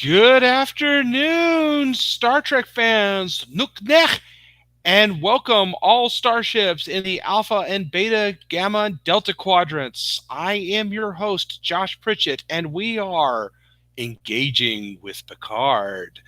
Good afternoon, Star Trek fans. Nuknech, and welcome all starships in the Alpha and Beta, Gamma, and Delta quadrants. I am your host, Josh Pritchett, and we are engaging with Picard.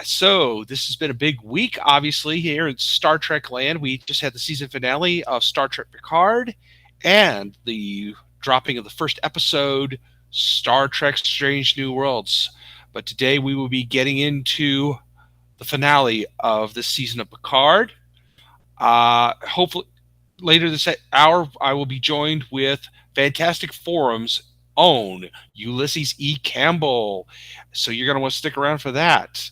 So this has been a big week, obviously, here in Star Trek land. We just had the season finale of Star Trek Picard and the dropping of the first episode, Star Trek Strange New Worlds. But today we will be getting into the finale of this season of Picard. Hopefully, later this hour, I will be joined with Fantastic Forum's own Ulysses E. Campbell. So you're going to want to stick around for that.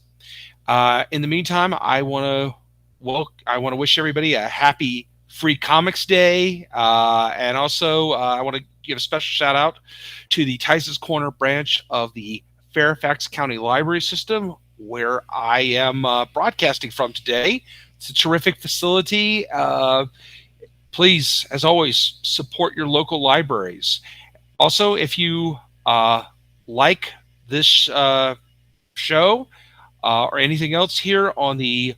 In the meantime, I want to wish everybody a happy Free Comics Day, and also I want to give a special shout out to the Tyson's Corner branch of the Fairfax County Library System, where I am broadcasting from today. It's a terrific facility. Please, as always, support your local libraries. Also, if you like this show or anything else here on the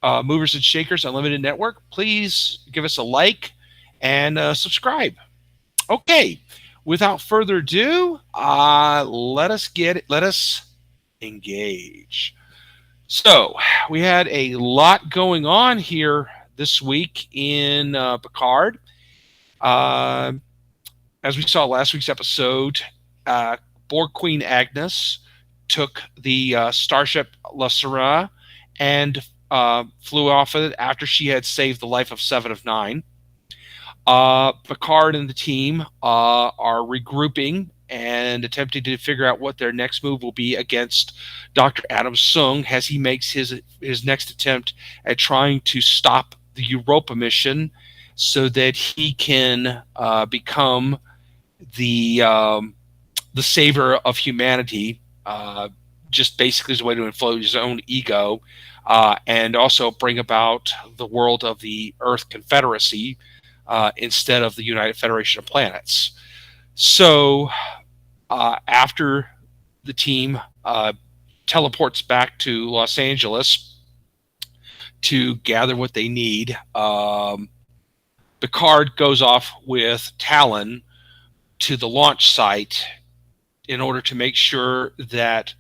Movers and Shakers Unlimited Network, please give us a like and subscribe. Okay, without further ado, let us engage. So we had a lot going on here this week in Picard. As we saw last week's episode, Borg Queen Agnes took the starship La Sirena and flew off of it after she had saved the life of 7 of 9. Picard and the team are regrouping and attempting to figure out what their next move will be against Dr. Adam Sung as he makes his next attempt at trying to stop the Europa mission so that he can become the savior of humanity, just basically as a way to inflate his own ego, and also bring about the world of the Earth Confederacy instead of the United Federation of Planets. So after the team teleports back to Los Angeles to gather what they need, Picard goes off with Talon to the launch site in order to make sure that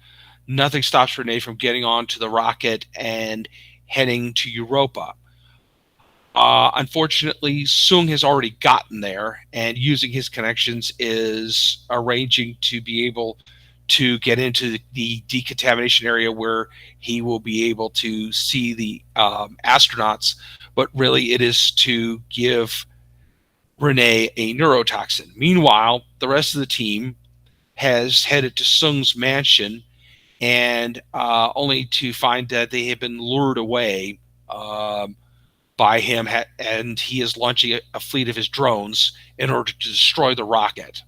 nothing stops Renee from getting onto the rocket and heading to Europa. Unfortunately, Sung has already gotten there, and using his connections is arranging to be able to get into the decontamination area where he will be able to see the astronauts. But really, it is to give Renee a neurotoxin. Meanwhile, the rest of the team has headed to Sung's mansion, and only to find that they have been lured away by him, and he is launching a fleet of his drones in order to destroy the rocket.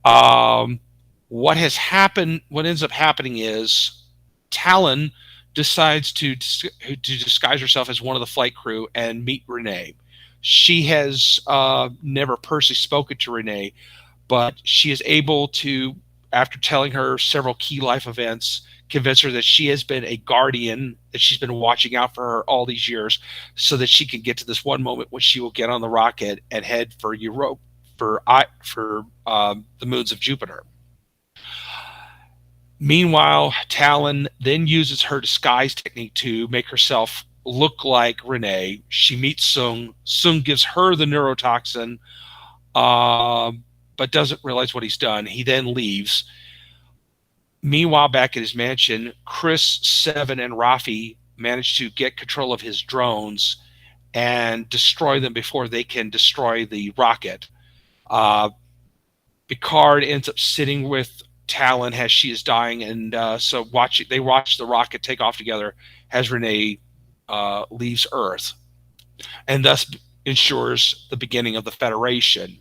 What ends up happening is Talon decides to disguise herself as one of the flight crew and meet Renee. She has never personally spoken to Renee, but she is able to, after telling her several key life events, convince her that she has been a guardian, that she's been watching out for her all these years, so that she can get to this one moment when she will get on the rocket and head for Europe, for the moons of Jupiter. Meanwhile, Talon then uses her disguise technique to make herself look like Renee. She meets Sung. Sung gives her the neurotoxin, but doesn't realize what he's done. He then leaves. Meanwhile, back at his mansion, Chris, Seven, and Rafi manage to get control of his drones and destroy them before they can destroy the rocket. Picard ends up sitting with Talon as she is dying, and so they watch the rocket take off together as Renee leaves Earth, and thus ensures the beginning of the Federation.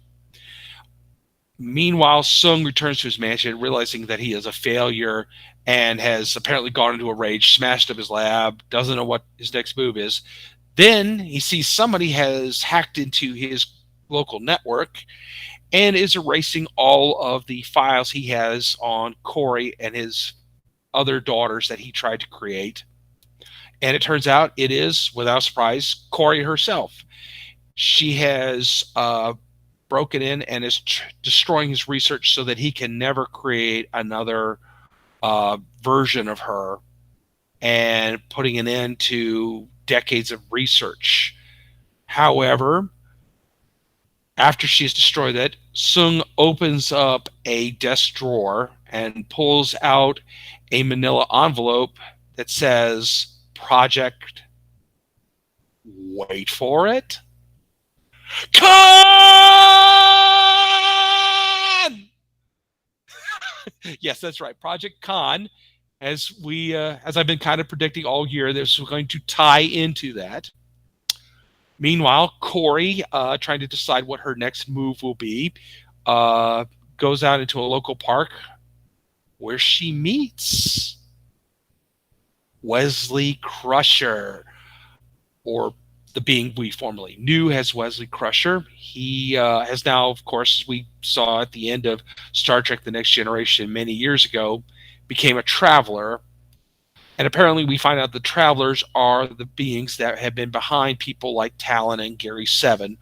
Meanwhile, Sung returns to his mansion, realizing that he is a failure and has apparently gone into a rage, smashed up his lab, doesn't know what his next move is. Then he sees somebody has hacked into his local network and is erasing all of the files he has on Corey and his other daughters that he tried to create. And it turns out it is, without surprise, Corey herself. She has broken in and is destroying his research so that he can never create another version of her, and putting an end to decades of research. However, after she's destroyed it, Sung opens up a desk drawer and pulls out a manila envelope that says Project, wait for it, Khan! Yes, that's right, Project Khan. As I've been kind of predicting all year, this is going to tie into that. Meanwhile, Corey, trying to decide what her next move will be, uh, goes out into a local park where she meets Wesley Crusher, or the being we formerly knew as Wesley Crusher. He has now, of course, as we saw at the end of Star Trek The Next Generation many years ago, became a traveler. And apparently, we find out the travelers are the beings that have been behind people like Talon and Gary Seven.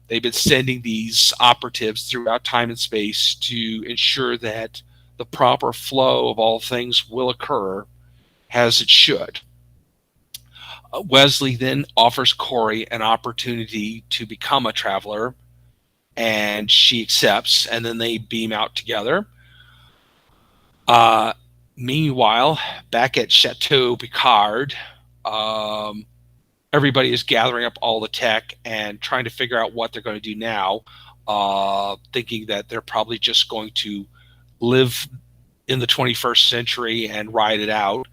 They've been sending these operatives throughout time and space to ensure that the proper flow of all things will occur as it should. Wesley then offers Corey an opportunity to become a traveler, and she accepts, and then they beam out together. Meanwhile, back at Chateau Picard, everybody is gathering up all the tech and trying to figure out what they're going to do now, thinking that they're probably just going to live in the 21st century and ride it out.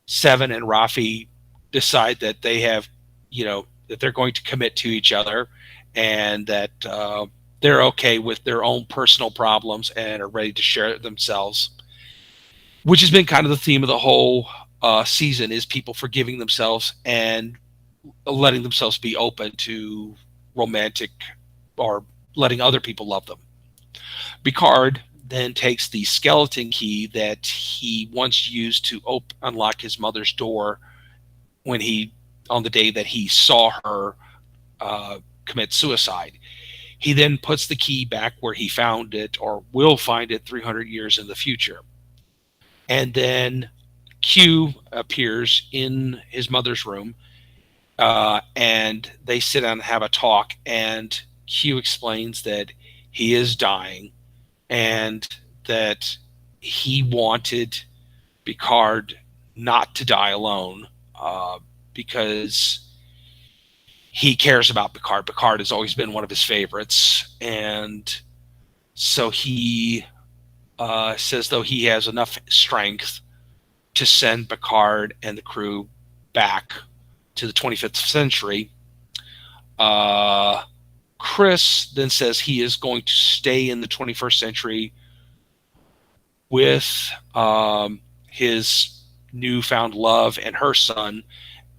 Seven and Rafi decide that they have, that they're going to commit to each other, and that they're okay with their own personal problems and are ready to share it themselves, which has been kind of the theme of the whole season, is people forgiving themselves and letting themselves be open to romantic, or letting other people love them. Picard then takes the skeleton key that he once used to unlock his mother's door on the day that he saw her commit suicide. He then puts the key back where he found it, or will find it 300 years in the future. And then Q appears in his mother's room, and they sit down and have a talk, and Q explains that he is dying and that he wanted Picard not to die alone, because he cares about Picard. Picard has always been one of his favorites, and so he says, though, he has enough strength to send Picard and the crew back to the 25th century. Chris then says he is going to stay in the 21st century with his newfound love and her son,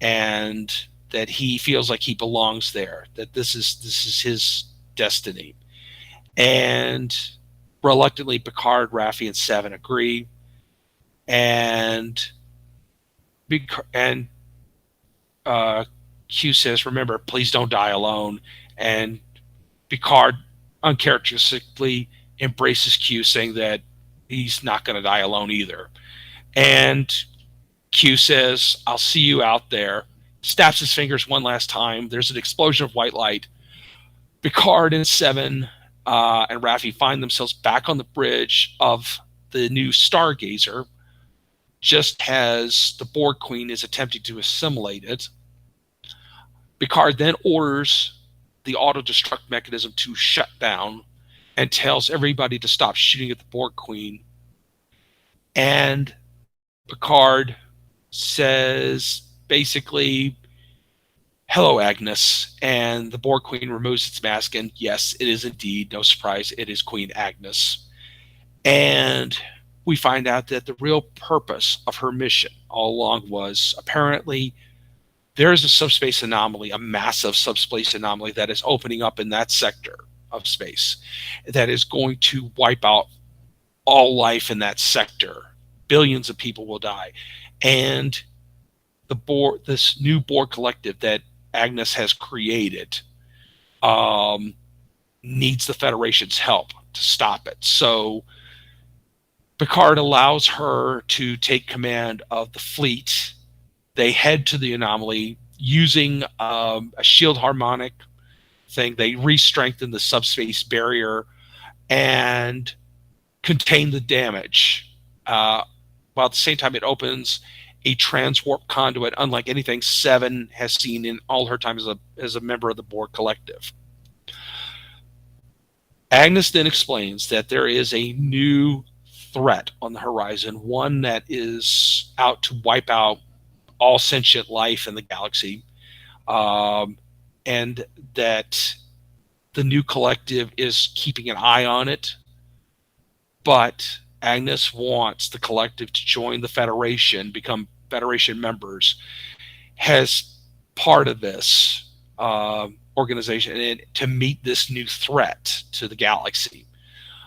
and that he feels like he belongs there, that this is his destiny. And reluctantly, Picard, Raffi, and Seven agree, and Q says, "Remember, please don't die alone." And Picard uncharacteristically embraces Q, saying that he's not going to die alone either. And Q says, "I'll see you out there." Snaps his fingers one last time. There's an explosion of white light. Picard and Seven and Raffi find themselves back on the bridge of the new Stargazer, just as the Borg Queen is attempting to assimilate it. Picard then orders the auto-destruct mechanism to shut down and tells everybody to stop shooting at the Borg Queen. And Picard says, basically, "Hello, Agnes." And the Borg Queen removes its mask, and yes, it is indeed, no surprise, it is Queen Agnes. And we find out that the real purpose of her mission all along was apparently there is a subspace anomaly, a massive subspace anomaly that is opening up in that sector of space that is going to wipe out all life in that sector. Billions of people will die. And this new Borg collective that Agnes has created, needs the Federation's help to stop it. So Picard allows her to take command of the fleet. They head to the anomaly using a shield harmonic thing. They re-strengthen the subspace barrier and contain the damage. While at the same time, it opens a transwarp conduit unlike anything Seven has seen in all her time as a member of the Borg collective. Agnes then explains that there is a new threat on the horizon, one that is out to wipe out all sentient life in the galaxy, and that the new collective is keeping an eye on it. But Agnes wants the collective to join the Federation, become Federation members, as part of this organization, and to meet this new threat to the galaxy.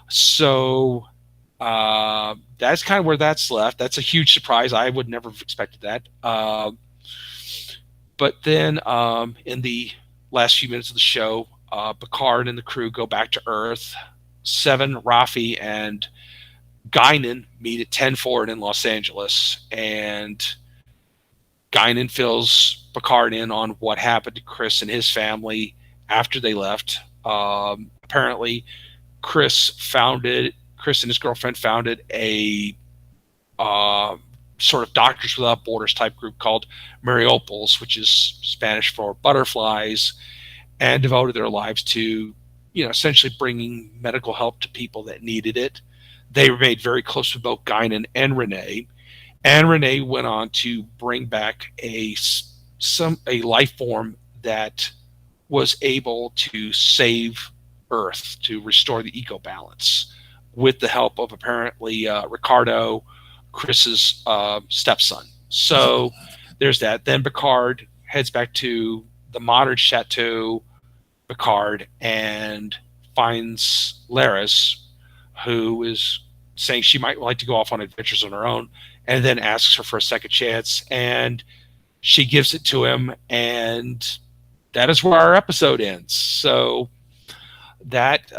So that's kind of where that's left. That's a huge surprise. I would never have expected that. But then in the last few minutes of the show, Picard and the crew go back to Earth. Seven, Raffi, and Guinan meet at 10 Forward in Los Angeles, and Guinan fills Picard in on what happened to Chris and his family after they left. Apparently, Chris and his girlfriend founded a sort of Doctors Without Borders type group called Mariupol's, which is Spanish for butterflies, and devoted their lives to, essentially bringing medical help to people that needed it. They remained very close with both Guinan and Renee. And Renee went on to bring back a life form that was able to save Earth, to restore the eco balance, with the help of apparently Ricardo, Chris's stepson. So there's that. Then Picard heads back to the modern Chateau Picard and finds Laris, who is saying she might like to go off on adventures on her own, and then asks her for a second chance, and she gives it to him, and that is where our episode ends. So that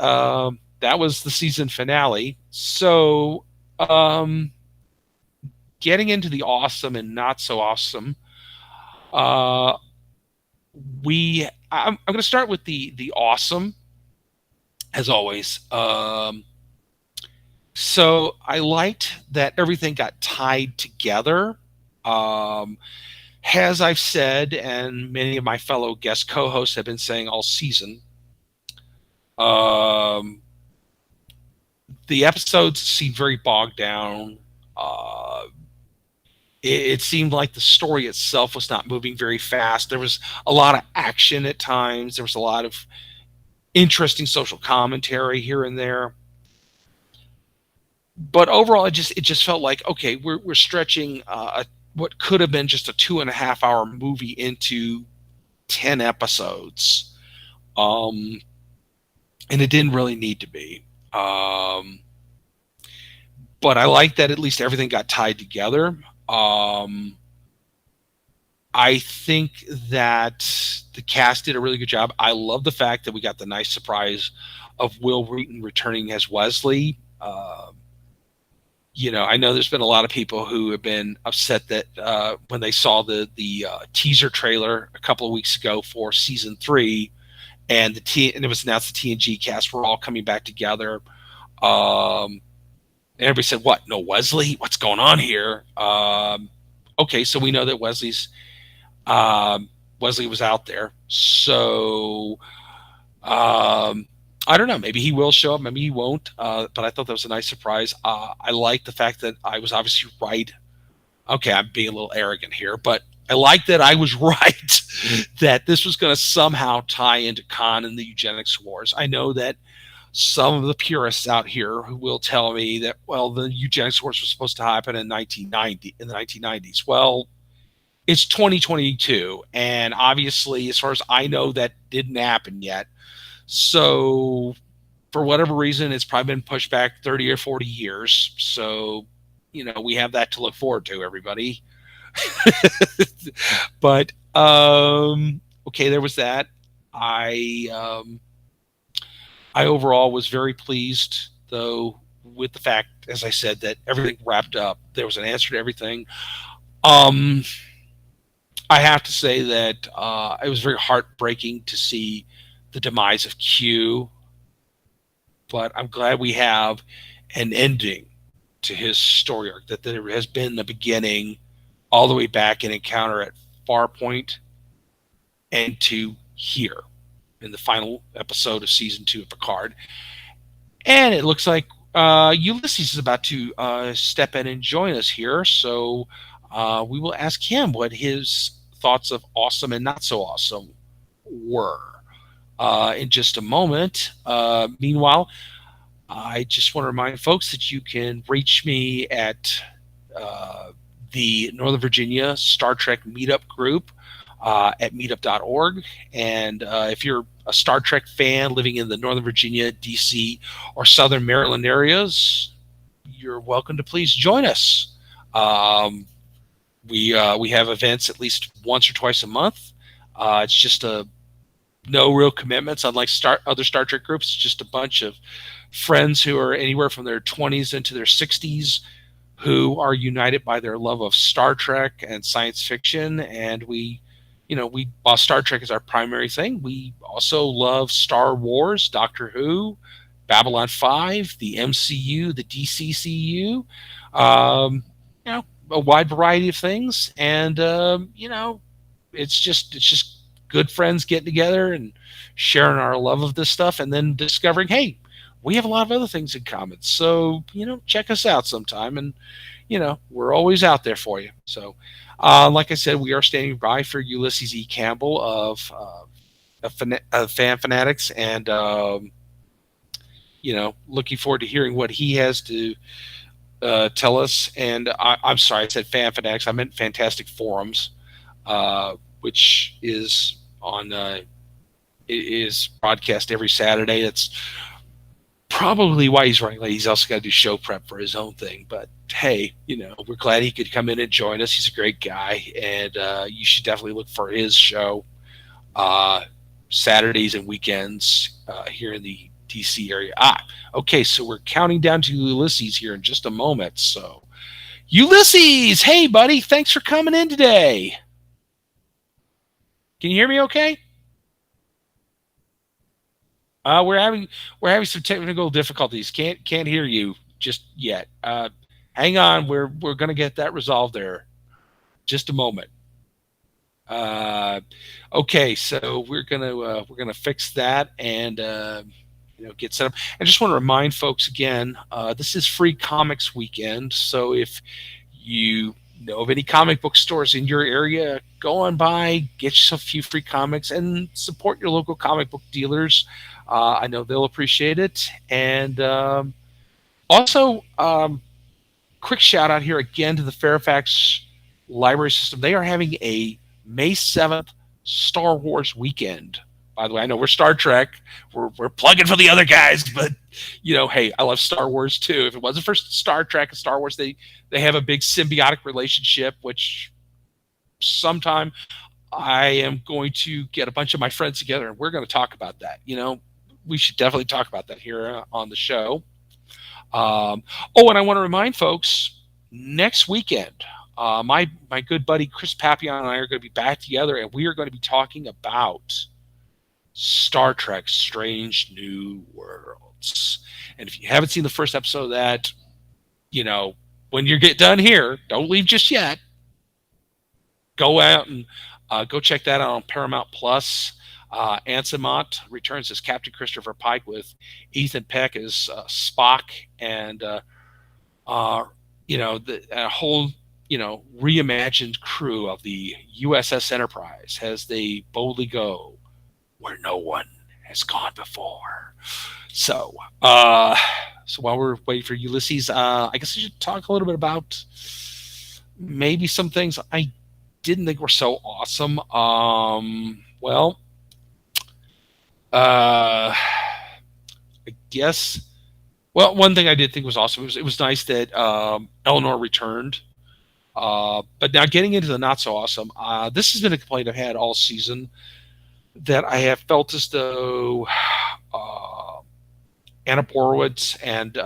was the season finale. So getting into the awesome and not so awesome, I'm going to start with the awesome, as always. So I liked that everything got tied together. As I've said, and many of my fellow guest co-hosts have been saying all season, the episodes seemed very bogged down. It seemed like the story itself was not moving very fast. There was a lot of action at times. There was a lot of interesting social commentary here and there. But overall, it just felt like, okay, we're stretching what could have been just a 2.5 hour movie into 10 episodes, and it didn't really need to be. But I like that at least everything got tied together. I think that the cast did a really good job. I love the fact that we got the nice surprise of Will Wheaton returning as Wesley. I know there's been a lot of people who have been upset that when they saw the teaser trailer a couple of weeks ago for season 3, and it was announced the TNG cast were all coming back together. And everybody said, "What? No Wesley? What's going on here?" Okay, so we know that Wesley was out there. So I don't know. Maybe he will show up. Maybe he won't. But I thought that was a nice surprise. I like the fact that I was obviously right. Okay, I'm being a little arrogant here, but I like that I was right that this was going to somehow tie into Khan and the eugenics wars. I know that some of the purists out here who will tell me that, well, the eugenics wars was supposed to happen in the 1990s. Well, it's 2022, and obviously, as far as I know, that didn't happen yet. So, for whatever reason, it's probably been pushed back 30 or 40 years. So, we have that to look forward to, everybody. But okay, there was that. I I overall was very pleased, though, with the fact, as I said, that everything wrapped up. There was an answer to everything. Um, I have to say that it was very heartbreaking to see the demise of Q, but I'm glad we have an ending to his story arc. That there has been the beginning all the way back in Encounter at Farpoint and to here in the final episode of season 2 of Picard. And it looks like Ulysses is about to step in and join us here. So we will ask him what his thoughts of awesome and not so awesome were in just a moment. Meanwhile, I just want to remind folks that you can reach me at the Northern Virginia Star Trek Meetup group at meetup.org. And if you're a Star Trek fan living in the Northern Virginia, DC, or Southern Maryland areas, you're welcome to please join us. We have events at least once or twice a month. It's just no real commitments, unlike other Star Trek groups. It's just a bunch of friends who are anywhere from their 20s into their 60s who are united by their love of Star Trek and science fiction. And while Star Trek is our primary thing, we also love Star Wars, Doctor Who, Babylon 5, the MCU, the DCCU, a wide variety of things. And, it's just good friends getting together and sharing our love of this stuff, and then discovering, hey, we have a lot of other things in common. So, check us out sometime. And, we're always out there for you. So, like I said, we are standing by for Ulysses E. Campbell of Fan Fanatics, and looking forward to hearing what he has to tell us. And I'm sorry, I said Fan Fanatics. I meant Fantastic Forums, which is on is broadcast every Saturday. That's probably why he's running late. He's also got to do show prep for his own thing. But hey, we're glad he could come in and join us. He's a great guy, and you should definitely look for his show Saturdays and weekends here in the DC area. Okay, so we're counting down to Ulysses here in just a moment. So, Ulysses, hey buddy, thanks for coming in today. Can you hear me okay? We're having some technical difficulties. Can't hear you just yet. Hang on, we're gonna get that resolved there. Just a moment. Okay, so we're gonna fix that and get set up. I just want to remind folks again, this is Free Comics Weekend. So if you know of any comic book stores in your area, go on by, get yourself a few free comics, and support your local comic book dealers. I know they'll appreciate it. And also, quick shout out here again to the Fairfax Library System. They are having a May 7th Star Wars weekend. By the way, I know we're Star Trek. We're plugging for the other guys, but hey, I love Star Wars too. If it wasn't for Star Trek and Star Wars, they have a big symbiotic relationship, which sometime I am going to get a bunch of my friends together and we're going to talk about that. We should definitely talk about that here on the show. And I want to remind folks, next weekend, my good buddy Chris Papillon and I are going to be back together, and we are going to be talking about Star Trek Strange New Worlds. And if you haven't seen the first episode of that, when you get done here, don't leave just yet. Go out and go check that out on Paramount Plus. Anson Mott returns as Captain Christopher Pike with Ethan Peck as Spock, and a whole reimagined crew of the USS Enterprise as they boldly go where no one has gone before. So while we're waiting for Ulysses, I guess I should talk a little bit about maybe some things I didn't think were so awesome. Well, I guess. Well, one thing I did think was awesome. It was nice that Eleanor returned. But now getting into the not so awesome, this has been a complaint I've had all season, that I have felt as though Anna Borowitz and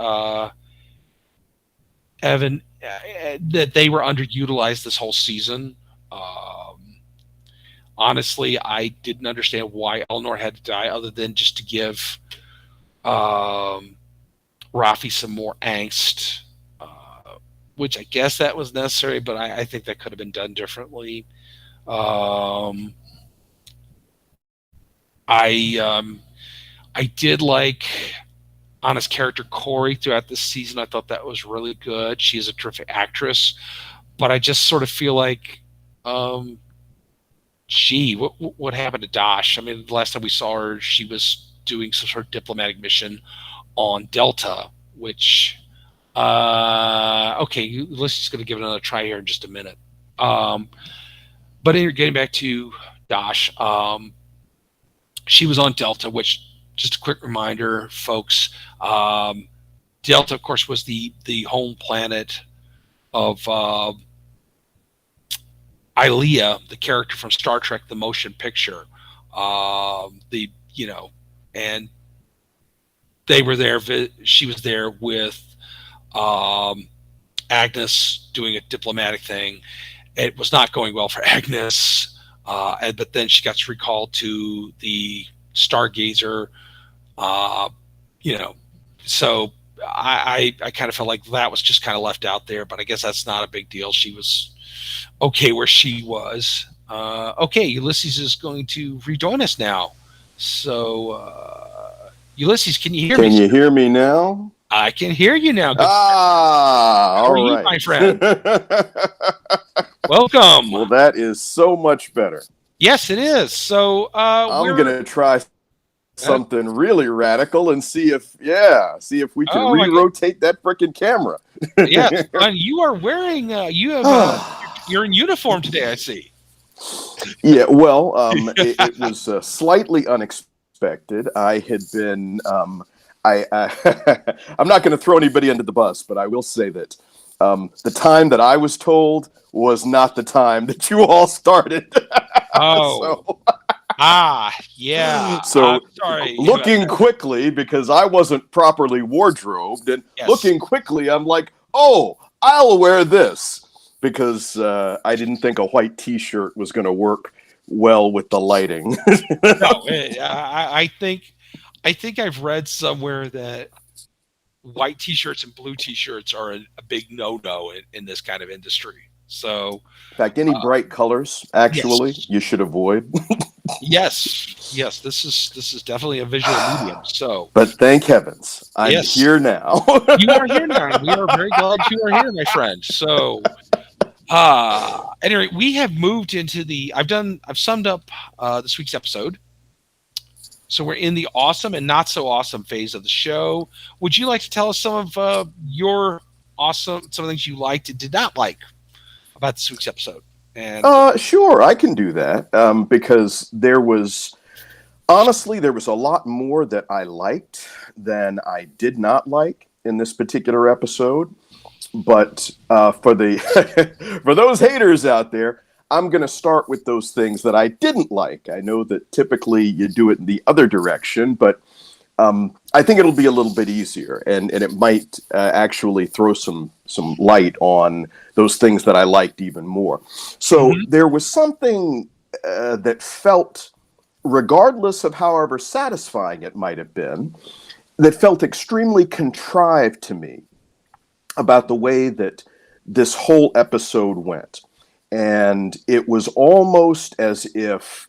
Evan, that they were underutilized this whole season. Honestly, I didn't understand why Eleanor had to die, other than just to give Rafi some more angst, which I guess that was necessary, but I think that could have been done differently. I did like Anna's character Corey throughout this season. I thought that was really good. She is a terrific actress, but I just sort of feel like, gee, what happened to Dash? I mean, the last time we saw her, she was doing some sort of diplomatic mission on Delta, which, okay, let's just going to give it another try here in just a minute. But getting back to Dash, she was on Delta, which, just a quick reminder, folks, Delta, of course, was the home planet of Ilea, the character from Star Trek: The Motion Picture. And they were there. She was there with Agnes doing a diplomatic thing. It was not going well for Agnes, but then she got recalled to the Stargazer. So I kind of felt like that was just kind of left out there, but I guess that's not a big deal. She was okay where she was. Okay, Ulysses is going to rejoin us now. So, Ulysses, can you hear me? Can you hear me now? I can hear you now. Good all How are you, my friend? Welcome. Well, that is so much better. Yes, it is. So I'm going to try something really radical and see if we can re-rotate that frickin' camera. Yes, you are wearing you're in uniform today, I see. Yeah, well, it was slightly unexpected. I had been I'm not going to throw anybody under the bus, but I will say that the time that I was told was not the time that you all started. Oh. Yeah. So sorry. Looking quickly, because I wasn't properly wardrobed, and looking quickly, I'm like, oh, I'll wear this, because I didn't think a white T-shirt was going to work well with the lighting. No, I think I've read somewhere that white T-shirts and blue T-shirts are a big no-no in this kind of industry. So, in fact, any bright colors, actually, you should avoid. Yes. This is definitely a visual medium. So, but thank heavens, I'm here now. You are here now. We are very glad you are here, my friend. So, anyway, we have moved into I've summed up this week's episode. So we're in the awesome and not so awesome phase of the show. Would you like to tell us some of some things you liked and did not like about this week's episode? And sure, I can do that, because there was a lot more that I liked than I did not like in this particular episode. But for those haters out there, I'm going to start with those things that I didn't like. I know that typically you do it in the other direction, but I think it'll be a little bit easier, and it might actually throw some light on those things that I liked even more. So there was something that felt, regardless of however satisfying it might have been, that felt extremely contrived to me about the way that this whole episode went. And it was almost as if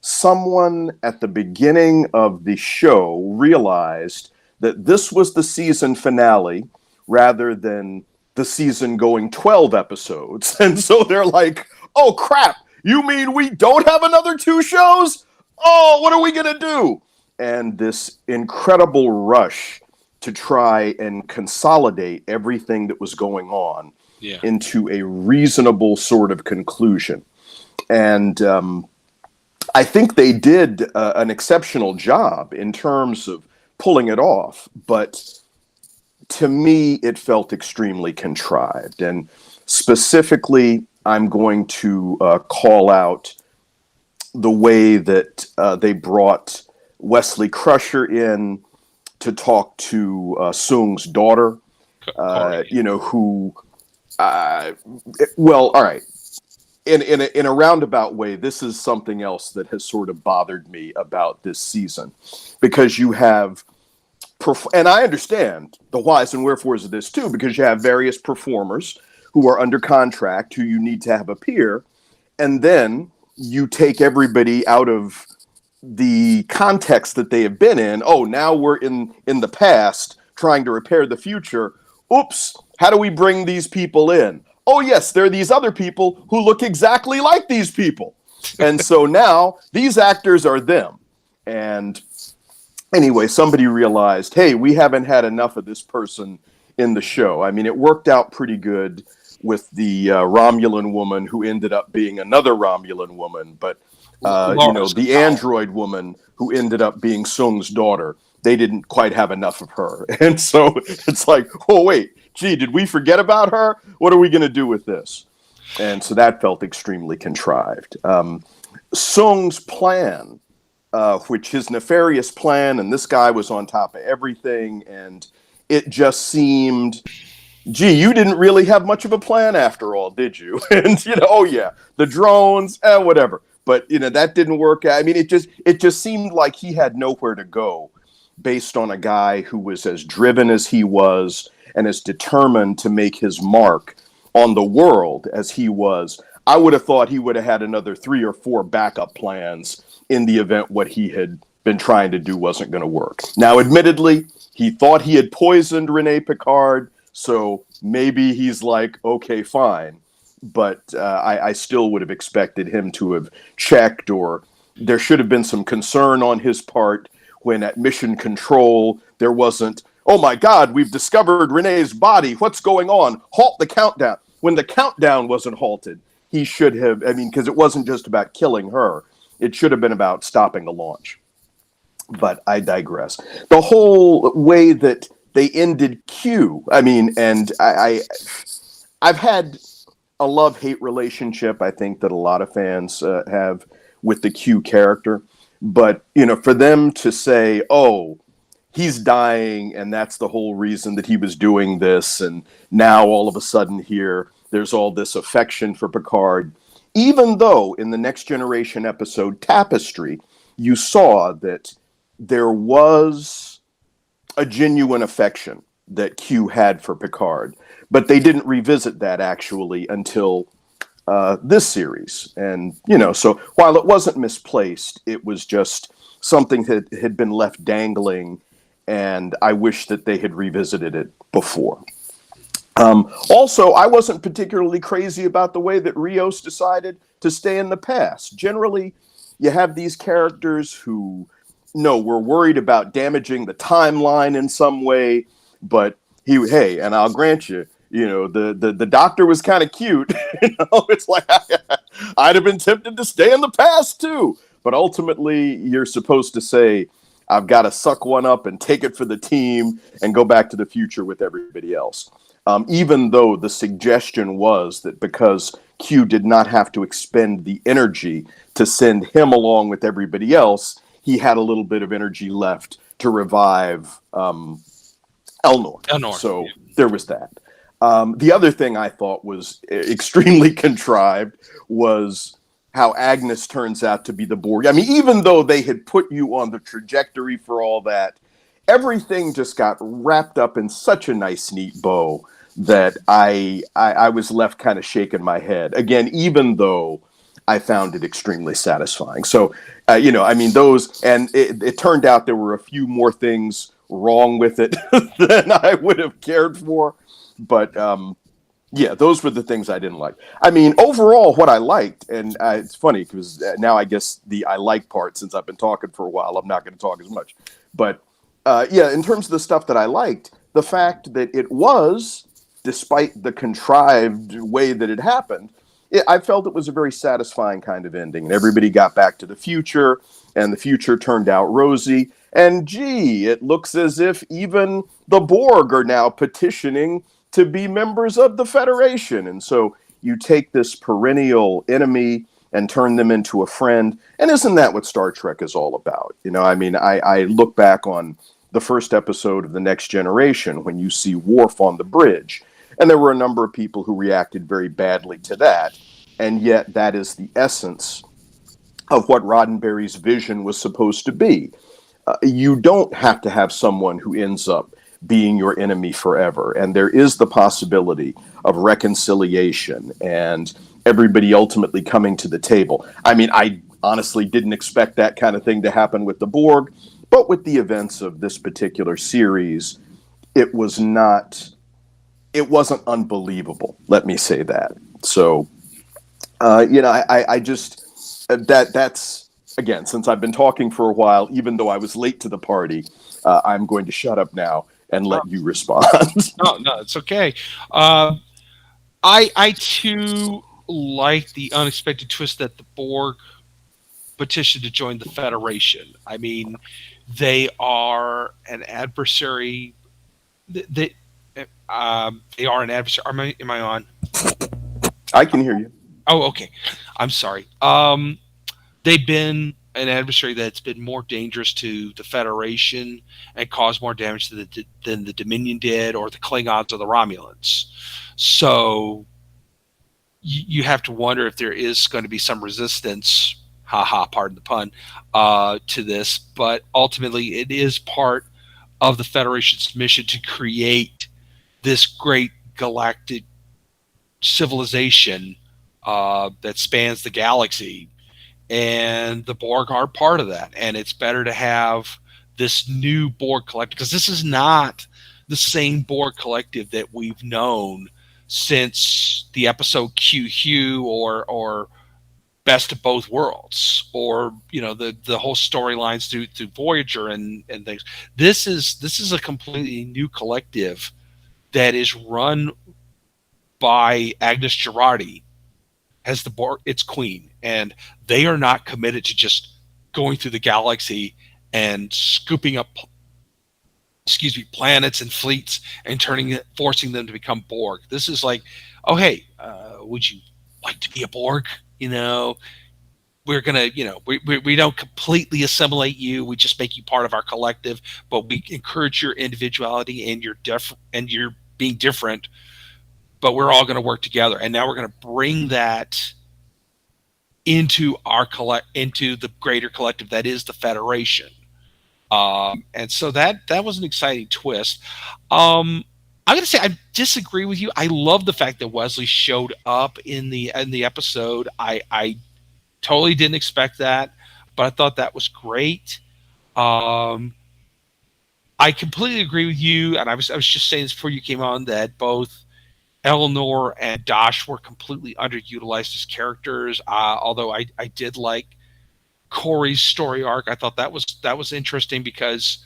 someone at the beginning of the show realized that this was the season finale rather than the season going 12 episodes. And so they're like, oh crap, you mean we don't have another 2 shows? Oh, what are we going to do? And this incredible rush to try and consolidate everything that was going on Yeah. into a reasonable sort of conclusion. And I think they did an exceptional job in terms of pulling it off, but to me, it felt extremely contrived. And specifically, I'm going to call out the way that they brought Wesley Crusher in to talk to Sung's daughter, who, well, all right. In a roundabout way, this is something else that has sort of bothered me about this season, because you have, and I understand the whys and wherefores of this too, because you have various performers who are under contract who you need to have appear, and then you take everybody out of the context that they have been in. Oh, now we're in the past trying to repair the future. Oops, how do we bring these people in? Oh, yes, there are these other people who look exactly like these people. And so now these actors are them. And anyway, somebody realized, hey, we haven't had enough of this person in the show. I mean, it worked out pretty good with the Romulan woman who ended up being another Romulan woman. But, the android woman who ended up being Sung's daughter, they didn't quite have enough of her. And so it's like, oh, wait. Gee, did we forget about her? What are we going to do with this? And so that felt extremely contrived. Sung's plan, which his nefarious plan, and this guy was on top of everything, and it just seemed, gee, you didn't really have much of a plan after all, did you? And, oh yeah, the drones, whatever. But, that didn't work. I mean, it just seemed like he had nowhere to go based on a guy who was as driven as he was and as determined to make his mark on the world as he was. I would have thought he would have had another 3 or 4 backup plans in the event what he had been trying to do wasn't going to work. Now, admittedly, he thought he had poisoned Rene Picard, so maybe he's like, okay, fine. But I still would have expected him to have checked, or there should have been some concern on his part when at mission control there wasn't, oh my God, we've discovered Renee's body. What's going on? Halt the countdown. When the countdown wasn't halted, he should have, because it wasn't just about killing her. It should have been about stopping the launch. But I digress. The whole way that they ended Q, and I've had a love-hate relationship, I think, that a lot of fans have with the Q character. But, for them to say, oh, he's dying, and that's the whole reason that he was doing this. And now all of a sudden here, there's all this affection for Picard. Even though in the Next Generation episode Tapestry, you saw that there was a genuine affection that Q had for Picard. But they didn't revisit that actually until this series. And, so while it wasn't misplaced, it was just something that had been left dangling, and I wish that they had revisited it before. Also, I wasn't particularly crazy about the way that Rios decided to stay in the past. Generally, you have these characters who, were worried about damaging the timeline in some way, but and I'll grant you, the doctor was kind of cute. It's like, I'd have been tempted to stay in the past too. But ultimately, you're supposed to say, I've got to suck one up and take it for the team and go back to the future with everybody else. Even though the suggestion was that because Q did not have to expend the energy to send him along with everybody else, he had a little bit of energy left to revive Elnor. So there was that. The other thing I thought was extremely contrived was how Agnes turns out to be the Borg. Even though they had put you on the trajectory for all that, everything just got wrapped up in such a nice, neat bow that I was left kind of shaking my head. Again, even though I found it extremely satisfying. So, those, and it turned out there were a few more things wrong with it than I would have cared for. But those were the things I didn't like. Overall, what I liked, and it's funny because now I guess the I like part, since I've been talking for a while, I'm not going to talk as much. But Yeah, in terms of the stuff that I liked, the fact that it was, despite the contrived way that it happened, I felt it was a very satisfying kind of ending. And everybody got back to the future, and the future turned out rosy. And gee, it looks as if even the Borg are now petitioning to be members of the Federation. And so you take this perennial enemy and turn them into a friend. And isn't that what Star Trek is all about? You know, I mean, I look back on the first episode of The Next Generation when you see Worf on the bridge. And there were a number of people who reacted very badly to that. And yet, that is the essence of what Roddenberry's vision was supposed to be. You don't have to have someone who ends up being your enemy forever. And there is the possibility of reconciliation and everybody ultimately coming to the table. I mean, I honestly didn't expect that kind of thing to happen with the Borg, but with the events of this particular series, it was not, it wasn't unbelievable. Let me say that. So, I just, that's, again, since I've been talking for a while, even though I was late to the party, I'm going to shut up now and let you respond. No, no, it's okay. Uh, I too like the unexpected twist that the Borg petitioned to join the Federation. I mean, they are an adversary. They are an adversary. Am I on? I can hear you. Oh, okay. I'm sorry. They've been an adversary that's been more dangerous to the Federation and caused more damage than the Dominion did, or the Klingons or the Romulans. So you have to wonder if there is going to be some resistance. Haha, pardon the pun, to this. But ultimately, it is part of the Federation's mission to create this great galactic civilization that spans the galaxy, and the Borg are part of that. And it's better to have this new Borg collective, because this is not the same Borg collective that we've known since the episode QQ, or Best of Both Worlds, or the whole storylines through Voyager and things. This is a completely new collective that is run by Agnes Girardi as the Borg, its queen, and they are not committed to just going through the galaxy and scooping up, planets and fleets and forcing them to become Borg. This is like, oh hey, would you like to be a Borg? We're gonna, we don't completely assimilate you. We just make you part of our collective, but we encourage your individuality and your being different. But we're all going to work together, and now we're going to bring that into the greater collective that is the Federation. And so that was an exciting twist. I'm gonna say I disagree with you. I love the fact that Wesley showed up in the episode. I totally didn't expect that, but I thought that was great. Um, I completely agree with you, and I was just saying this before you came on, that both Eleanor and Dosh were completely underutilized as characters. Although I did like Corey's story arc. I thought that was interesting because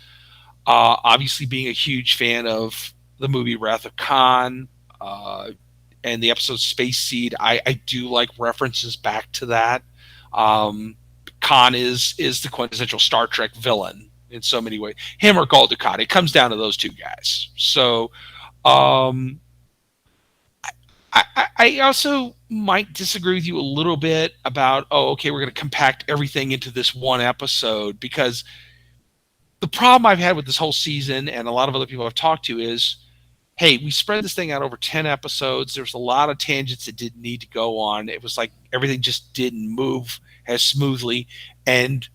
obviously being a huge fan of the movie Wrath of Khan uh, and the episode Space Seed, I do like references back to that. Um, Khan is the quintessential Star Trek villain in so many ways. Him or Gul Dukat. It comes down to those two guys. So um, I also might disagree with you a little bit about, oh, okay, we're going to compact everything into this one episode, because the problem I've had with this whole season, and a lot of other people I've talked to, is, hey, we spread this thing out over 10 episodes. There's a lot of tangents that didn't need to go on. It was like everything just didn't move as smoothly. And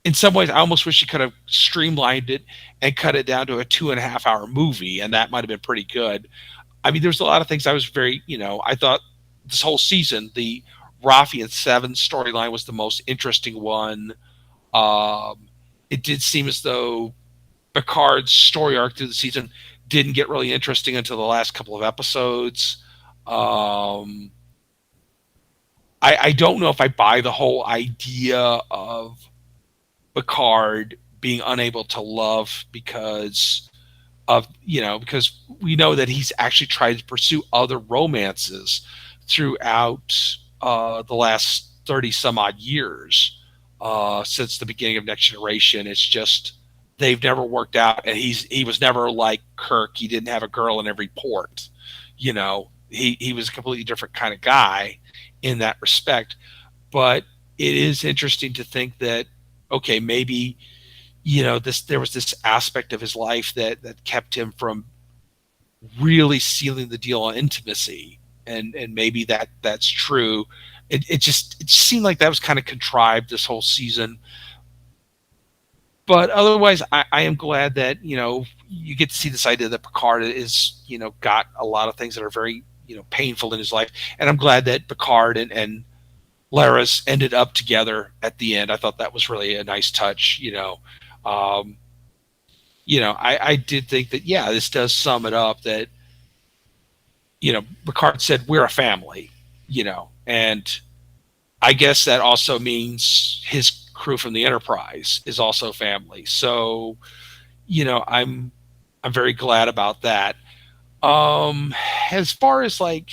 in some ways, I almost wish you could have streamlined it and cut it down to a 2.5 hour movie, and that might have been pretty good. I mean, there's a lot of things I was I thought this whole season, the Rafi and Seven storyline was the most interesting one. Um, it did seem as though Picard's story arc through the season didn't get really interesting until the last couple of episodes. Um, I don't know if I buy the whole idea of Picard being unable to love because of, because we know that he's actually tried to pursue other romances throughout the last 30 some odd years since the beginning of Next Generation. It's just they've never worked out, and he was never like Kirk. He didn't have a girl in every port. He was a completely different kind of guy in that respect. But it is interesting to think that, okay, maybe, this there was this aspect of his life that kept him from really sealing the deal on intimacy, and maybe that's true. It seemed like that was kind of contrived this whole season. But otherwise, I am glad that you get to see this idea that Picard is got a lot of things that are very painful in his life, and I'm glad that Picard and Laris ended up together at the end. I thought that was really a nice touch. Um, I did think that, yeah, this does sum it up that Picard said we're a family, and I guess that also means his crew from the Enterprise is also family. So, I'm very glad about that. As far as like,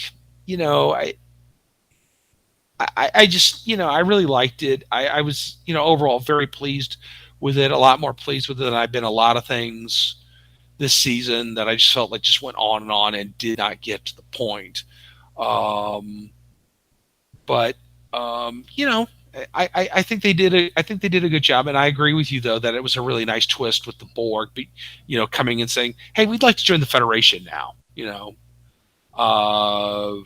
I just, I really liked it. I was, overall very pleased with it, a lot more pleased with it than I've been a lot of things this season that I just felt like just went on and did not get to the point. Um, but I think they did a good job, and I agree with you though that it was a really nice twist with the Borg, coming and saying, "Hey, we'd like to join the Federation now." Uh,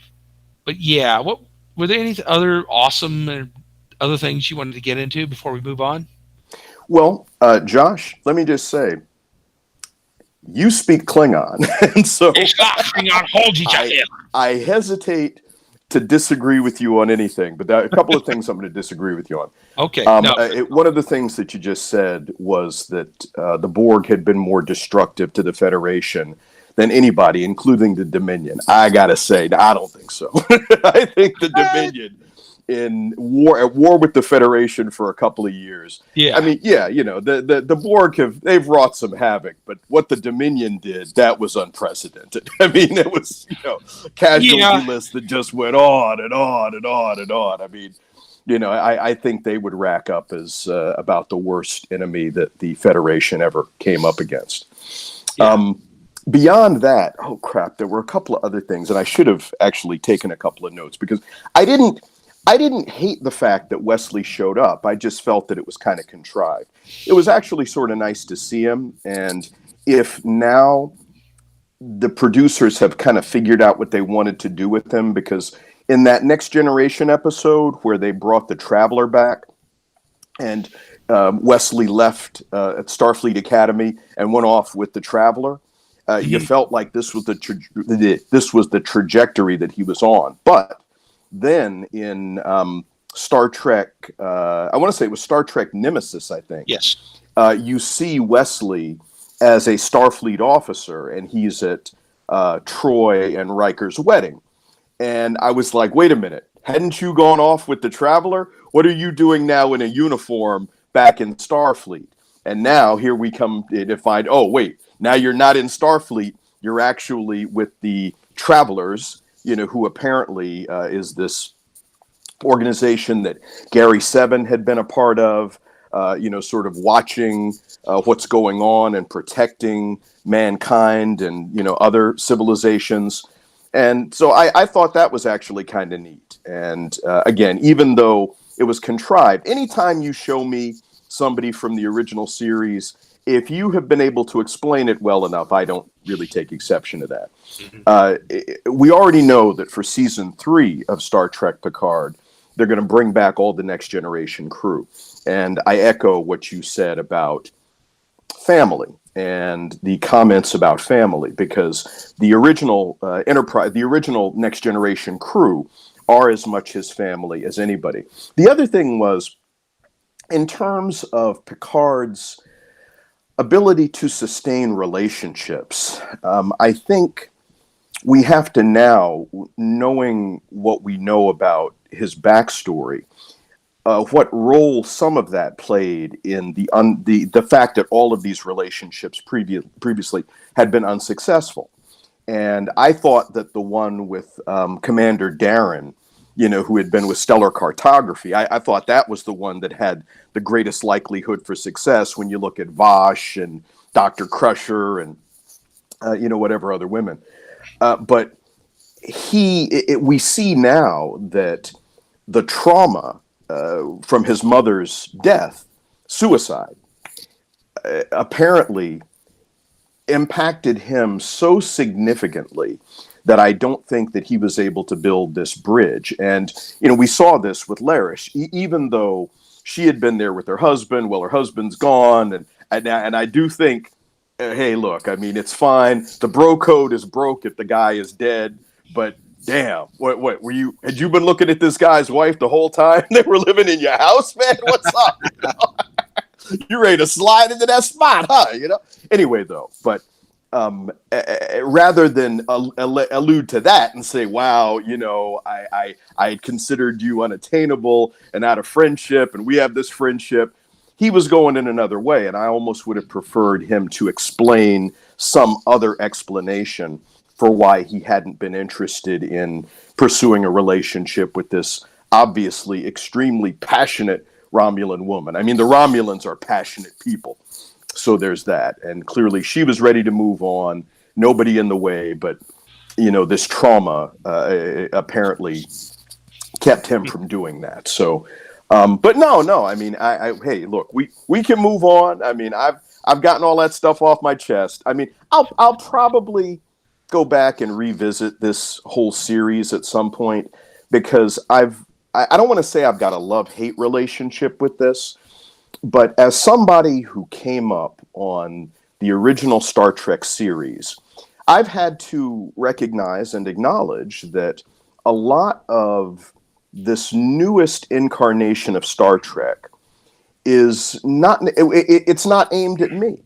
but yeah, what were there any other awesome other things you wanted to get into before we move on? Well, Josh, let me just say, you speak Klingon, and so I, I hesitate to disagree with you on anything, but there are a couple of things I'm going to disagree with you on. Okay. One of the things that you just said was that the Borg had been more destructive to the Federation than anybody, including the Dominion. I gotta say, I don't think so. I think the Dominion at war with the Federation for a couple of years. Yeah. I mean, yeah, the Borg they've wrought some havoc, but what the Dominion did, that was unprecedented. I mean, it was, casualty lists that just went on and on and on and on. I mean, I think they would rack up as about the worst enemy that the Federation ever came up against. Yeah. Beyond that, oh crap, there were a couple of other things, and I should have actually taken a couple of notes because I didn't hate the fact that Wesley showed up. I just felt that it was kind of contrived. It was actually sort of nice to see him, and if now the producers have kind of figured out what they wanted to do with him, because in that Next Generation episode where they brought the Traveler back and Wesley left at Starfleet Academy and went off with the Traveler, you felt like this was the trajectory that he was on. But then in Star Trek, I want to say it was Star Trek Nemesis, I think. Yes. You see Wesley as a Starfleet officer, and he's at Troy and Riker's wedding. And I was like, wait a minute, hadn't you gone off with the Traveler? What are you doing now in a uniform back in Starfleet? And now here we come to find, oh, wait, now you're not in Starfleet. You're actually with the Travelers, who apparently is this organization that Gary Seven had been a part of, sort of watching what's going on and protecting mankind and, other civilizations. And so I thought that was actually kind of neat. And again, even though it was contrived, anytime you show me somebody from the original series, if you have been able to explain it well enough, I don't really take exception to that. Mm-hmm. We already know that for season 3 of Star Trek Picard, they're going to bring back all the Next Generation crew. And I echo what you said about family and the comments about family, because the original Enterprise, the original Next Generation crew are as much his family as anybody. The other thing was, in terms of Picard's ability to sustain relationships, I think we have to now, knowing what we know about his backstory, what role some of that played in the fact that all of these relationships previously had been unsuccessful. And I thought that the one with Commander Darren, who had been with Stellar Cartography, I thought that was the one that had the greatest likelihood for success when you look at Vosh and Dr. Crusher and, whatever other women. But we see now that the trauma from his mother's death, suicide, apparently impacted him so significantly that I don't think that he was able to build this bridge. And, we saw this with Larish, even though she had been there with her husband. Well, her husband's gone. And I do think, hey, look, I mean, it's fine. The bro code is broke if the guy is dead. But damn, what had you been looking at this guy's wife the whole time they were living in your house, man? What's up? You ready to slide into that spot, huh? Anyway, though, but rather than allude to that and say, wow, I considered you unattainable and out of friendship, and we have this friendship, he was going in another way. And I almost would have preferred him to explain some other explanation for why he hadn't been interested in pursuing a relationship with this obviously extremely passionate Romulan woman. I mean, the Romulans are passionate people. So there's that. And clearly she was ready to move on. Nobody in the way, but, this trauma apparently kept him from doing that. So, but no, I mean, hey, look, we can move on. I mean, I've gotten all that stuff off my chest. I mean, I'll probably go back and revisit this whole series at some point, because I don't want to say I've got a love-hate relationship with this, but as somebody who came up on the original Star Trek series, I've had to recognize and acknowledge that a lot of this newest incarnation of Star Trek is not, it's not aimed at me.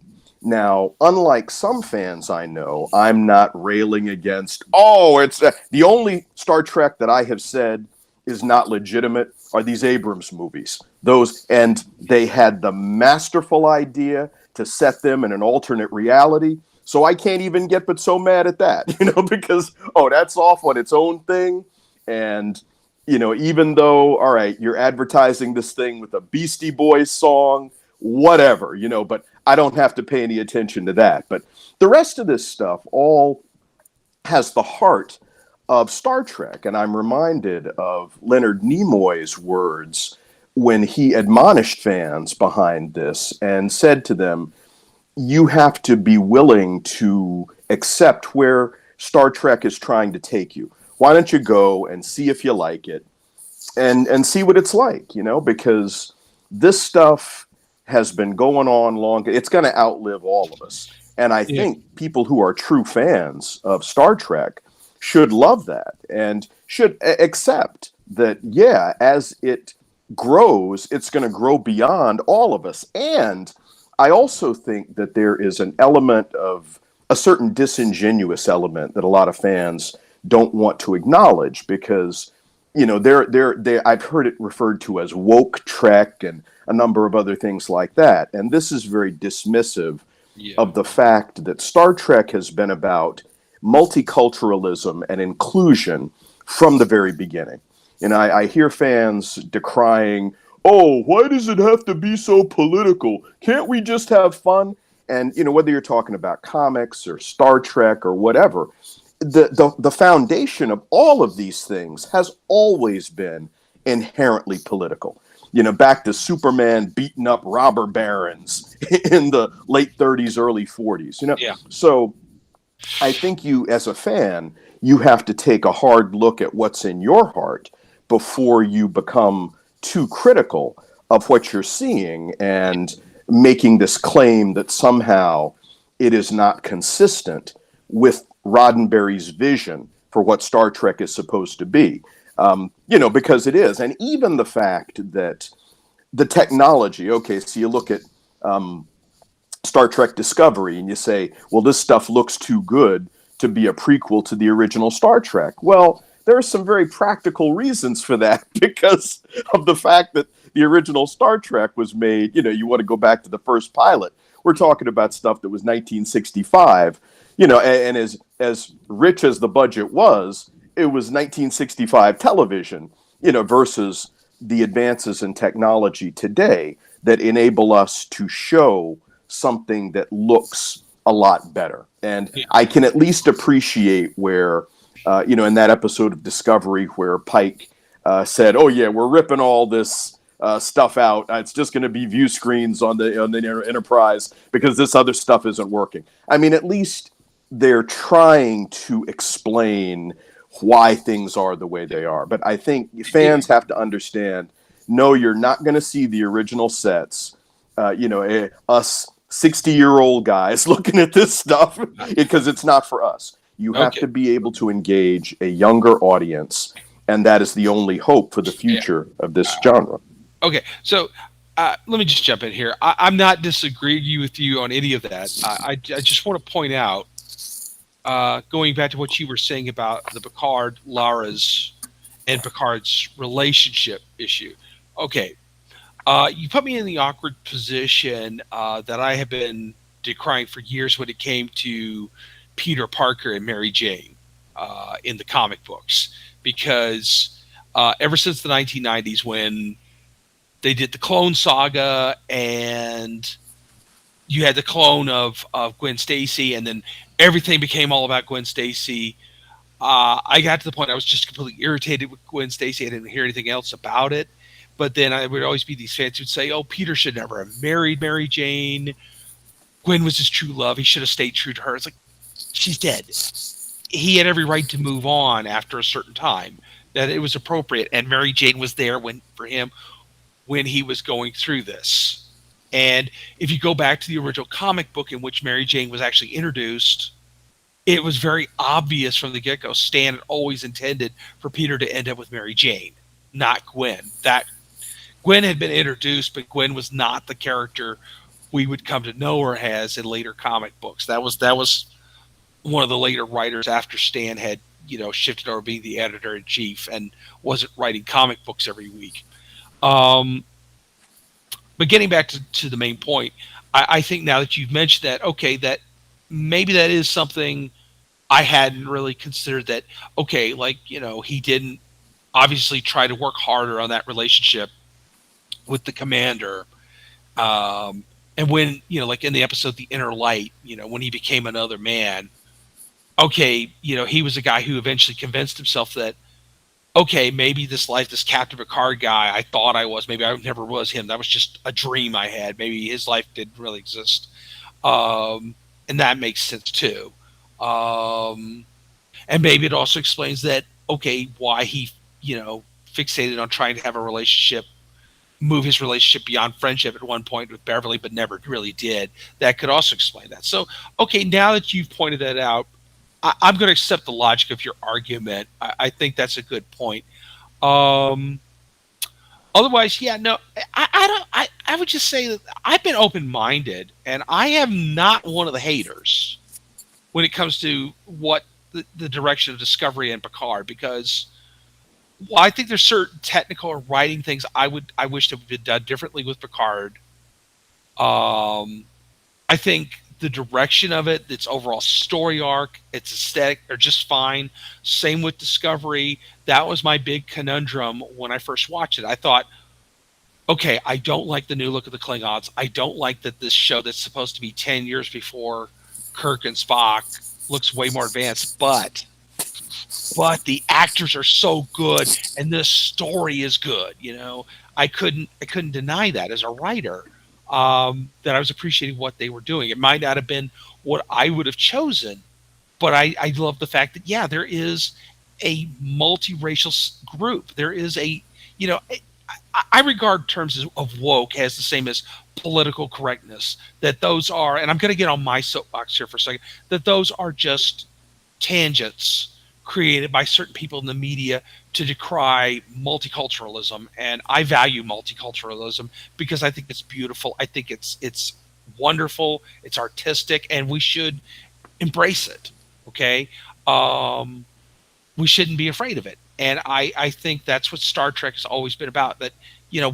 Now, unlike some fans I know, I'm not railing against, it's the only Star Trek that I have said is not legitimate are these Abrams movies. And they had the masterful idea to set them in an alternate reality. So I can't even get but so mad at that, because, that's off on its own thing. And, even though, all right, you're advertising this thing with a Beastie Boys song, whatever, but I don't have to pay any attention to that. But the rest of this stuff all has the heart of Star Trek. And I'm reminded of Leonard Nimoy's words when he admonished fans behind this and said to them, you have to be willing to accept where Star Trek is trying to take you. Why don't you go and see if you like it and see what it's like, because this stuff has been going on long. It's going to outlive all of us. And I think people who are true fans of Star Trek should love that and should accept that, as it grows, it's going to grow beyond all of us. And I also think that there is an element of a certain disingenuous element that a lot of fans don't want to acknowledge, because, I've heard it referred to as woke Trek and a number of other things like that. And this is very dismissive of the fact that Star Trek has been about multiculturalism and inclusion from the very beginning. And I hear fans decrying, why does it have to be so political? Can't we just have fun? And, whether you're talking about comics or Star Trek or whatever, the foundation of all of these things has always been inherently political. Back to Superman beating up robber barons in the late 30s, early 40s. So I think you, as a fan, you have to take a hard look at what's in your heart before you become too critical of what you're seeing and making this claim that somehow it is not consistent with Roddenberry's vision for what Star Trek is supposed to be. Because it is. And even the fact that the technology, so you look at Star Trek Discovery and you say, well, this stuff looks too good to be a prequel to the original Star Trek. Well, there are some very practical reasons for that, because of the fact that the original Star Trek was made, you want to go back to the first pilot. We're talking about stuff that was 1965, and as rich as the budget was, it was 1965 television, versus the advances in technology today that enable us to show something that looks a lot better. And Yeah. I can at least appreciate where, in that episode of Discovery where Pike said, "Oh yeah, we're ripping all this stuff out. It's just going to be view screens on the Enterprise because this other stuff isn't working." I mean, at least they're trying to explain why things are the way they are. But I think fans have to understand, no, you're not going to see the original sets. Us 60-year-old guys looking at this stuff because it's not for us. You have Okay. to be able to engage a younger audience, and that is the only hope for the future of this genre. Okay. So let me just jump in here. I'm not disagreeing with you on any of that. I just want to point out, going back to what you were saying about the Picard, Lara's, and Picard's relationship issue. Okay. You put me in the awkward position that I have been decrying for years when it came to Peter Parker and Mary Jane in the comic books, because ever since the 1990s, when they did the Clone Saga and you had the clone of Gwen Stacy, and then everything became all about Gwen Stacy. I got to the point I was just completely irritated with Gwen Stacy. I didn't hear anything else about it. But then I would always be these fans who'd say, "Oh, Peter should never have married Mary Jane. Gwen was his true love. He should have stayed true to her." It's like, she's dead. He had every right to move on after a certain time. That it was appropriate, and Mary Jane was there for him when he was going through this. And if you go back to the original comic book in which Mary Jane was actually introduced, it was very obvious from the get-go. Stan had always intended for Peter to end up with Mary Jane, not Gwen. That Gwen had been introduced, but Gwen was not the character we would come to know her as in later comic books. That was one of the later writers after Stan had shifted over being the editor in chief and wasn't writing comic books every week. But getting back to the main point, I think now that you've mentioned that, okay, that maybe that is something I hadn't really considered. That okay, he didn't obviously try to work harder on that relationship with the commander. And when, like in the episode The Inner Light, when he became another man, okay, he was a guy who eventually convinced himself that, okay, maybe this Captain Picard guy I thought I was, maybe I never was him. That was just a dream I had. Maybe his life didn't really exist. And that makes sense too. And maybe it also explains that, okay, why he, fixated on trying to have a relationship, move his relationship beyond friendship at one point with Beverly, but never really did. That could also explain that. So, okay, now that you've pointed that out, I'm going to accept the logic of your argument. I think that's a good point. Otherwise, yeah, no, I don't. I would just say that I've been open-minded, and I am not one of the haters when it comes to what the direction of Discovery and Picard, because I think there's certain technical or writing things I wish that would be done differently with Picard. I think the direction of it, its overall story arc, its aesthetic are just fine. Same with Discovery. That was my big conundrum when I first watched it. I thought, okay, I don't like the new look of the Klingons. I don't like that this show that's supposed to be 10 years before Kirk and Spock looks way more advanced, but the actors are so good and the story is good. I couldn't deny that as a writer, that I was appreciating what they were doing. It might not have been what I would have chosen, but I love the fact that, yeah, there is a multiracial group. There is I regard terms of woke as the same as political correctness, that those are, and I'm going to get on my soapbox here for a second, that those are just tangents created by certain people in the media to decry multiculturalism. And I value multiculturalism because I think it's beautiful. I think it's wonderful. It's artistic, and we should embrace it. Okay. We shouldn't be afraid of it. And I think that's what Star Trek has always been about. That,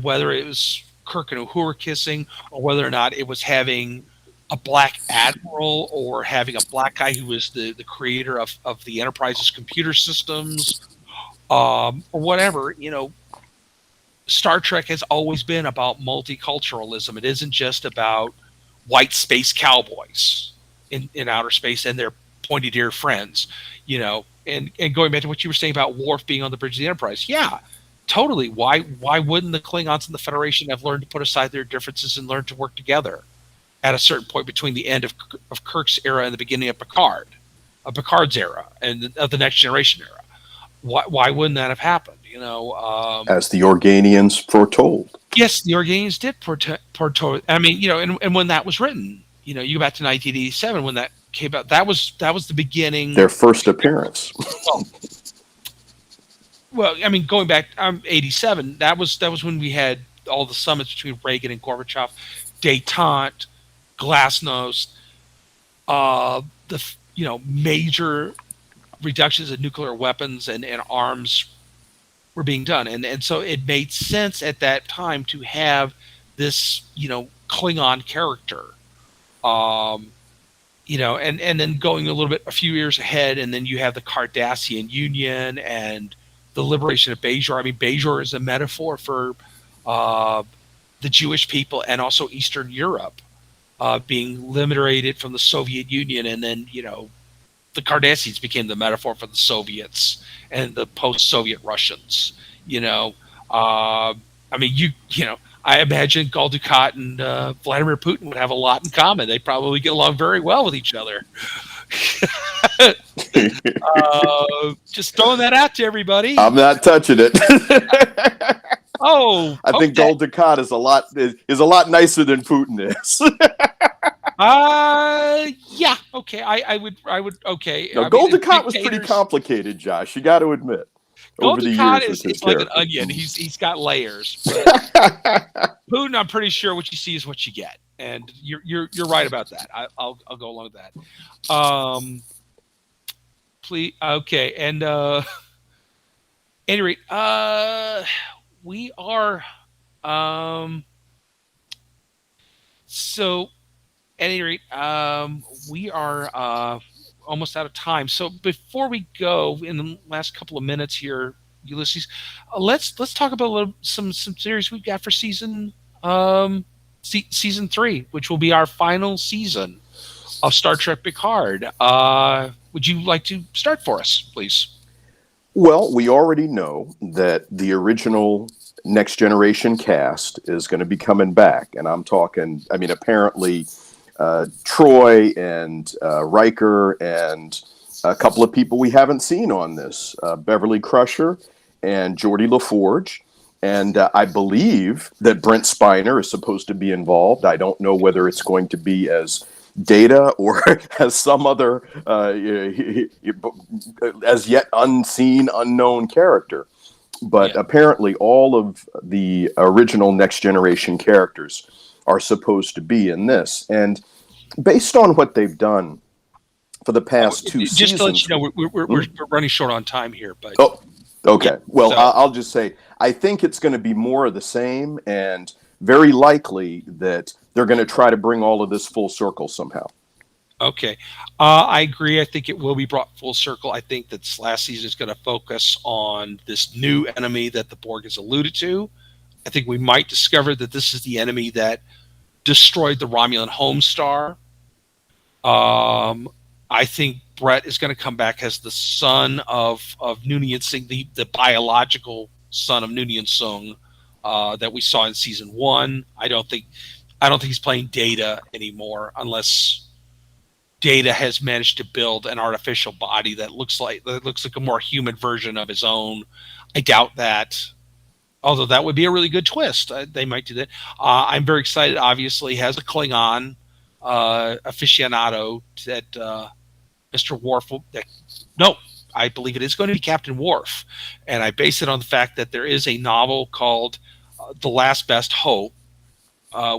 whether it was Kirk and Uhura kissing, or whether or not it was having a black admiral, or having a black guy who was the creator of the Enterprise's computer systems, or whatever. Star Trek has always been about multiculturalism. It isn't just about white space cowboys in outer space and their pointy ear friends, And going back to what you were saying about Worf being on the bridge of the Enterprise, yeah, totally. Why wouldn't the Klingons and the Federation have learned to put aside their differences and learn to work together at a certain point between the end of Kirk's era and the beginning of Picard's era, and of the Next Generation era? Why wouldn't that have happened? As the Organians foretold. Yes, the Organians did foretold. I mean, and when that was written, you go back to 1987 when that came out. That was the beginning. Their first appearance. Well, I mean, going back, 87. That was when we had all the summits between Reagan and Gorbachev, détente, glasnost, major reductions in nuclear weapons and arms were being done, and so it made sense at that time to have this Klingon character, and then going a few years ahead, and then you have the Cardassian Union and the liberation of Bajor. I mean, Bajor is a metaphor for the Jewish people and also Eastern Europe being liberated from the Soviet Union, and then the Cardassians became the metaphor for the Soviets and the post-Soviet Russians. I mean, I imagine Gul Dukat and Vladimir Putin would have a lot in common. They probably get along very well with each other. Just throwing that out to everybody. I'm not touching it. Oh, I think Gul Dukat is a lot nicer than Putin is. Yeah, okay. I would okay. Gul Dukat was pretty complicated, Josh. You got to admit. Gul Dukat is like an onion. He's got layers. Putin, I'm pretty sure what you see is what you get, and you're right about that. I'll go along with that. Please, okay, and any rate, we are so. At any rate, we are almost out of time. So before we go, in the last couple of minutes here, Ulysses, let's talk about some series we've got for season 3, which will be our final season of Star Trek Picard. Would you like to start for us, please? Well, we already know that the original Next Generation cast is going to be coming back, and I'm talking. I mean, apparently. Troy and Riker and a couple of people we haven't seen on this, Beverly Crusher and Geordie LaForge. And I believe that Brent Spiner is supposed to be involved. I don't know whether it's going to be as Data or as some other as yet unseen, unknown character. But apparently all of the original Next Generation characters are supposed to be in this. And based on what they've done for the past two seasons... Just to let you know, we're running short on time here. But okay. Yeah, well, I'll just say, I think it's going to be more of the same, and very likely that they're going to try to bring all of this full circle somehow. Okay. I agree. I think it will be brought full circle. I think that this last season is going to focus on this new enemy that the Borg has alluded to. I think we might discover that this is the enemy that destroyed the Romulan Homestar. I think Brett is going to come back as the son of Noonien Singh, the biological son of Noonien Singh that we saw in season 1. I don't think he's playing Data anymore, unless Data has managed to build an artificial body that looks like a more human version of his own. I doubt that. Although that would be a really good twist. They might do that. I'm very excited. Obviously, has a Klingon aficionado that Mr. Worf. I believe it is going to be Captain Worf, and I base it on the fact that there is a novel called "The Last Best Hope,"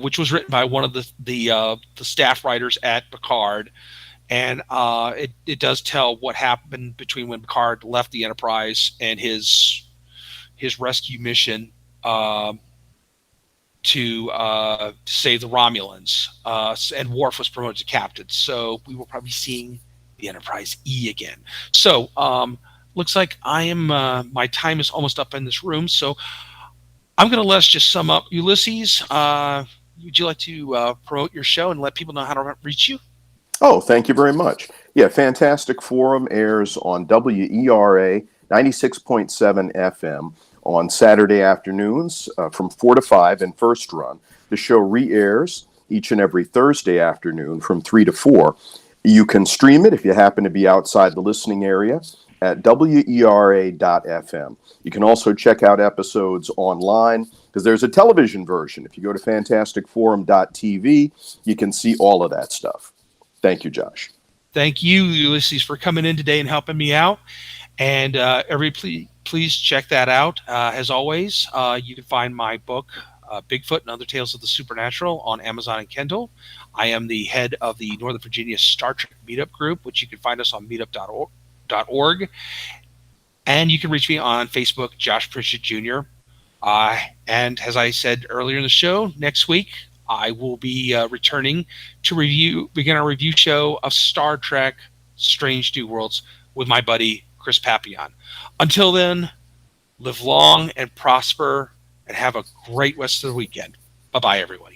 which was written by one of the staff writers at Picard, and it does tell what happened between when Picard left the Enterprise and his rescue mission to save the Romulans, and Worf was promoted to captain. So we will probably be seeing the Enterprise E again. So looks like I am my time is almost up in this room. So I'm going to let's just sum up. Ulysses, would you like to promote your show and let people know how to reach you? Oh, thank you very much. Yeah, Fantastic Forum airs on WERA 96.7 FM on Saturday afternoons from 4 to 5 in first run. The show re airs each and every Thursday afternoon from 3 to 4. You can stream it if you happen to be outside the listening area at WERA.FM. You can also check out episodes online because there's a television version. If you go to fantasticforum.tv, you can see all of that stuff. Thank you, Josh. Thank you, Ulysses, for coming in today and helping me out. And please check that out. As always, you can find my book, Bigfoot and Other Tales of the Supernatural, on Amazon and Kindle. I am the head of the Northern Virginia Star Trek Meetup group, which you can find us on meetup.org. And you can reach me on Facebook, Josh Pritchett Jr. And as I said earlier in the show, next week I will be returning to begin our review show of Star Trek Strange New Worlds with my buddy Chris Papillon. Until then, live long and prosper and have a great rest of the weekend. Bye bye, everyone.